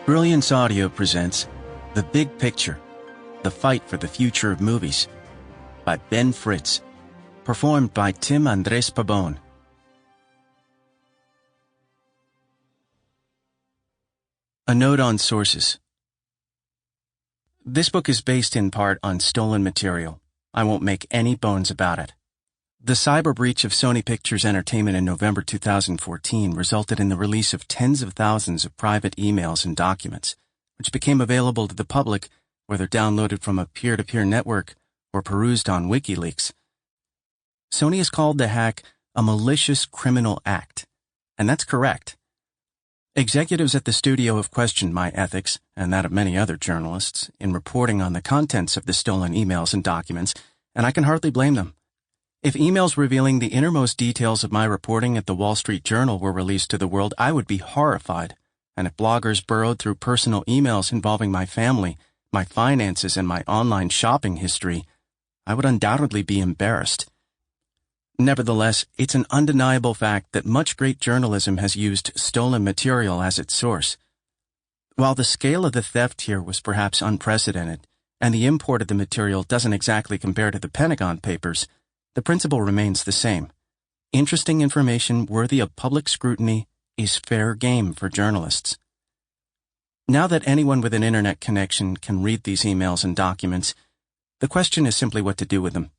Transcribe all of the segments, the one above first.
Brilliance Audio presents The Big Picture, The Fight for the Future of Movies by Ben Fritz, performed by Andrés Pabon. A note on sources. This book is based in part on stolen material. I won't make any bones about it. The cyber breach of Sony Pictures Entertainment in November 2014 resulted in the release of tens of thousands of private emails and documents, which became available to the public whether downloaded from a peer-to-peer network or perused on WikiLeaks. Sony has called the hack a malicious criminal act, and that's correct. Executives at the studio have questioned my ethics, and that of many other journalists, in reporting on the contents of the stolen emails and documents, and I can hardly blame them. If emails revealing the innermost details of my reporting at the Wall Street Journal were released to the world, I would be horrified. And if bloggers burrowed through personal emails involving my family, my finances, and my online shopping history, I would undoubtedly be embarrassed. Nevertheless, it's an undeniable fact that much great journalism has used stolen material as its source. While the scale of the theft here was perhaps unprecedented, and the import of the material doesn't exactly compare to the Pentagon Papers, the principle remains the same. Interesting information worthy of public scrutiny is fair game for journalists. Now that anyone with an internet connection can read these emails and documents, the question is simply what to do with them.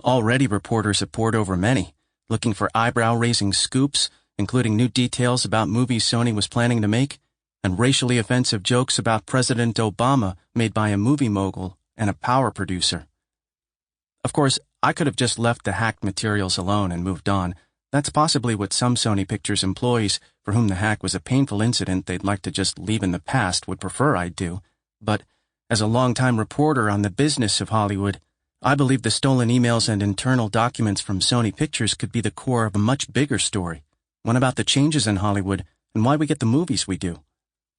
Already reporters have pored over many, looking for eyebrow-raising scoops, including new details about movies Sony was planning to make, and racially offensive jokes about President Obama made by a movie mogul and a power producer. Of course, I could have just left the hacked materials alone and moved on. That's possibly what some Sony Pictures employees, for whom the hack was a painful incident they'd like to just leave in the past, would prefer I do. But as a longtime reporter on the business of Hollywood, I believe the stolen emails and internal documents from Sony Pictures could be the core of a much bigger story, one about the changes in Hollywood and why we get the movies we do.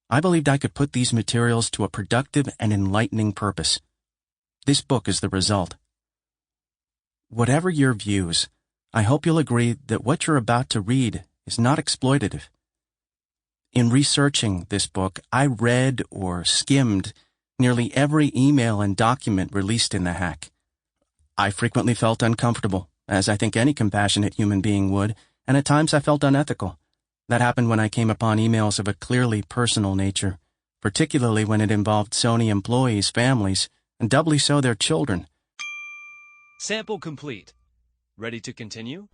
I believed I could put these materials to a productive and enlightening purpose. This book is the result. Whatever your views, I hope you'll agree that what you're about to read is not exploitative. In researching this book, I read or skimmed nearly every email and document released in the hack. I frequently felt uncomfortable, as I think any compassionate human being would, and at times I felt unethical. That happened when I came upon emails of a clearly personal nature, particularly when it involved Sony employees' families, and doubly so their children. Sample complete. Ready to continue?